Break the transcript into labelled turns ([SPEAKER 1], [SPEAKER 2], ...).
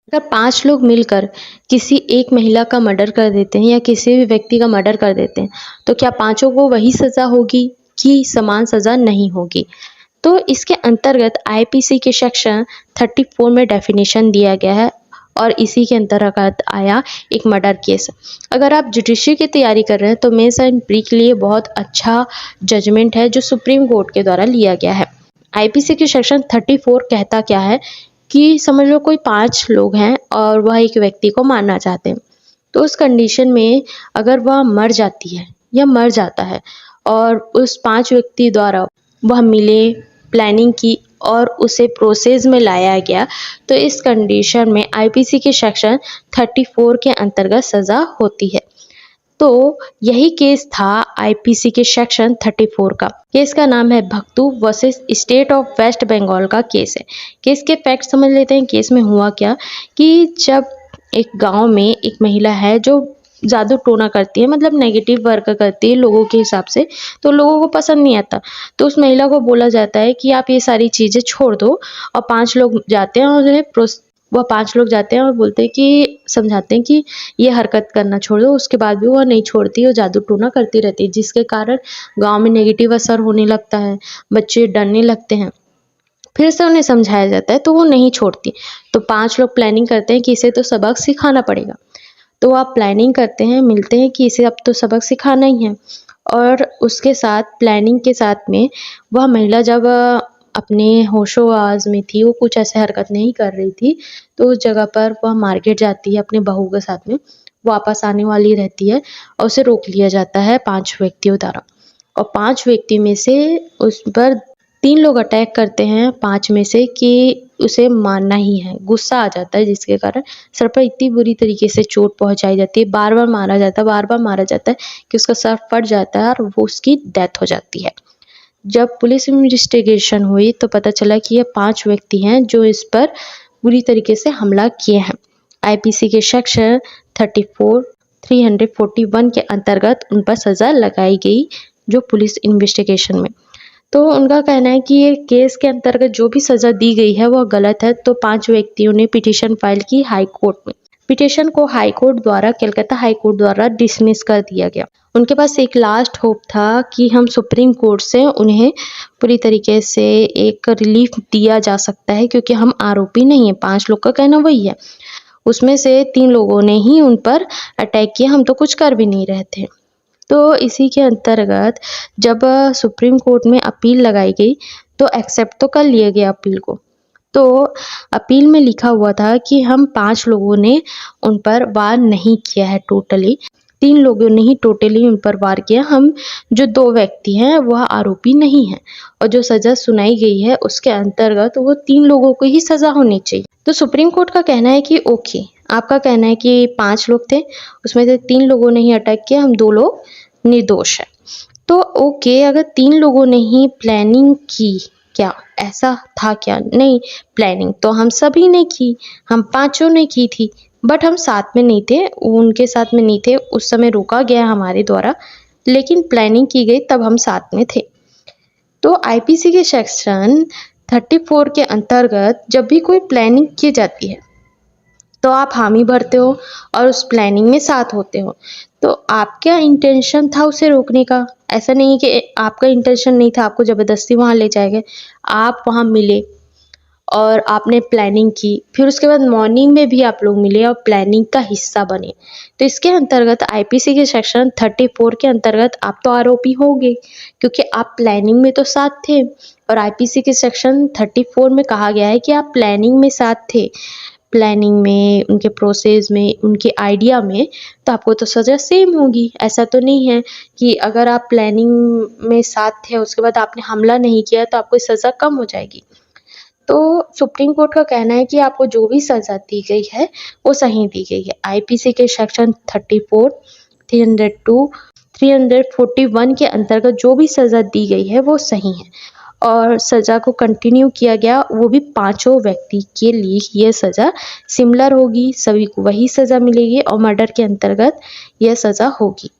[SPEAKER 1] अगर 5 लोग मिलकर किसी एक महिला का मर्डर कर देते हैं या किसी भी व्यक्ति का मर्डर कर देते हैं, तो क्या पाँचों को वही सज़ा होगी कि समान सज़ा नहीं होगी? तो इसके अंतर्गत आईपीसी के सेक्शन 34 में डेफिनेशन दिया गया है और इसी के अंतर्गत आया एक मर्डर केस। अगर आप जुडिशरी की तैयारी कर रहे हैं तो मेंस एंड प्री के लिए बहुत अच्छा जजमेंट है जो सुप्रीम कोर्ट के द्वारा लिया गया है। आईपीसी के सेक्शन 34 कहता क्या है कि समझ लो कोई 5 लोग हैं और वह एक व्यक्ति को मारना चाहते हैं। तो उस कंडीशन में अगर वह मर जाती है या मर जाता है और उस 5 व्यक्ति द्वारा वह मिले, प्लानिंग की और उसे प्रोसेस में लाया गया, तो इस कंडीशन में आईपीसी के सेक्शन 34 के अंतर्गत सज़ा होती है। तो यही केस था आईपीसी के सेक्शन 34 का। केस का नाम है Bhaktu versus state of West Bengal का केस है। केस के फैक्ट समझ लेते हैं। केस में हुआ क्या कि जब एक गांव में एक महिला है जो जादू टोना करती है, मतलब नेगेटिव वर्क करती है लोगों के हिसाब से, तो लोगों को पसंद नहीं आता। तो उस महिला को बोला जाता है कि आप ये सारी चीज़ें छोड़ दो और 5 लोग जाते हैं और वह 5 लोग जाते हैं और बोलते हैं कि समझाते हैं कि ये हरकत करना छोड़ दो। उसके बाद भी वह नहीं छोड़ती और जादू टोना करती रहती है, जिसके कारण गाँव में नेगेटिव असर होने लगता है, बच्चे डरने लगते हैं। फिर से उन्हें समझाया जाता है तो वो नहीं छोड़ती। तो 5 लोग प्लानिंग करते हैं कि इसे तो सबक सिखाना पड़ेगा। तो आप प्लानिंग करते हैं, मिलते हैं कि इसे अब तो सबक सिखाना ही है। और उसके साथ प्लानिंग के साथ में वह महिला जब अपने होशो-हवास में थी, वो कुछ ऐसे हरकत नहीं कर रही थी, तो उस जगह पर वह मार्केट जाती है अपने बहू के साथ में, वापस आने वाली रहती है और उसे रोक लिया जाता है 5 व्यक्तियों द्वारा। और 5 व्यक्ति में से उस पर 3 लोग अटैक करते हैं 5 में से कि उसे मारना ही है। गुस्सा आ जाता है जिसके कारण सर पर इतनी बुरी तरीके से चोट पहुँचाई जाती है, बार-बार मारा जाता है, बार-बार मारा जाता है कि उसका सर फट जाता है और वो उसकी डेथ हो जाती है। जब पुलिस इन्वेस्टिगेशन हुई तो पता चला कि ये 5 व्यक्ति हैं जो इस पर बुरी तरीके से हमला किए हैं। आईपीसी के सेक्शन 34, 341 के अंतर्गत उन पर सज़ा लगाई गई जो पुलिस इन्वेस्टिगेशन में। तो उनका कहना है कि ये केस के अंतर्गत जो भी सज़ा दी गई है वह गलत है। तो 5 व्यक्तियों ने पिटीशन फाइल की हाई कोर्ट में। पिटीशन को हाई कोर्ट द्वारा, कलकत्ता हाई कोर्ट द्वारा डिसमिस कर दिया गया। उनके पास एक लास्ट होप था कि हम सुप्रीम कोर्ट से उन्हें पूरी तरीके से एक रिलीफ दिया जा सकता है, क्योंकि हम आरोपी नहीं हैं। 5 लोग का कहना वही है। उसमें से 3 लोगों ने ही उन पर अटैक किया, हम तो कुछ कर भी नहीं रहे थे। तो इसी के अंतर्गत जब सुप्रीम कोर्ट में अपील लगाई गई तो एक्सेप्ट तो कर लिया गया अपील को। तो अपील में लिखा हुआ था कि हम 5 लोगों ने उन पर वार नहीं किया है टोटली, 3 लोगों ने ही टोटली उन पर वार किया। हम जो 2 व्यक्ति हैं वह आरोपी नहीं हैं और जो सज़ा सुनाई गई है उसके अंतर्गत वो 3 लोगों को ही सज़ा होनी चाहिए। तो सुप्रीम कोर्ट का कहना है कि ओके, आपका कहना है कि 5 लोग थे, उसमें से 3 लोगों ने ही अटैक किया, हम 2 लोग निर्दोष हैं। तो ओके, अगर 3 लोगों ने ही प्लानिंग की, क्या ऐसा था क्या? नहीं, प्लानिंग तो हम सभी ने की, हम 5ओं ने की थी, बट हम साथ में नहीं थे, उनके साथ में नहीं थे, उस समय रोका गया हमारे द्वारा, लेकिन प्लानिंग की गई तब हम साथ में थे। तो आईपीसी के सेक्शन 34 के अंतर्गत जब भी कोई प्लानिंग की जाती है तो आप हामी भरते हो और उस प्लानिंग में साथ होते हो। तो आपका इंटेंशन था उसे रोकने का, ऐसा नहीं है कि आपका इंटेंशन नहीं था, आपको ज़बरदस्ती वहाँ ले जाए गए। आप वहाँ मिले और आपने प्लानिंग की, फिर उसके बाद मॉर्निंग में भी आप लोग मिले और प्लानिंग का हिस्सा बने। तो इसके अंतर्गत आईपीसी के सेक्शन 34 के अंतर्गत आप तो आरोपी होगे, क्योंकि आप प्लानिंग में तो साथ थे। और आईपीसी के सेक्शन 34 में कहा गया है कि आप प्लानिंग में साथ थे, प्लानिंग में, उनके प्रोसेस में, उनके आइडिया में, तो आपको तो सज़ा सेम होगी। ऐसा तो नहीं है कि अगर आप प्लानिंग में साथ थे उसके बाद आपने हमला नहीं किया तो आपको सज़ा कम हो जाएगी। तो सुप्रीम कोर्ट का कहना है कि आपको जो भी सज़ा दी गई है वो सही दी गई है। आईपीसी के सेक्शन 34, 302, 341 के अंतर्गत जो भी सज़ा दी गई है वो सही है और सज़ा को कंटिन्यू किया गया, वो भी 5ओं व्यक्ति के लिए ये सज़ा सिमिलर होगी, सभी को वही सज़ा मिलेगी और मर्डर के अंतर्गत यह सज़ा होगी।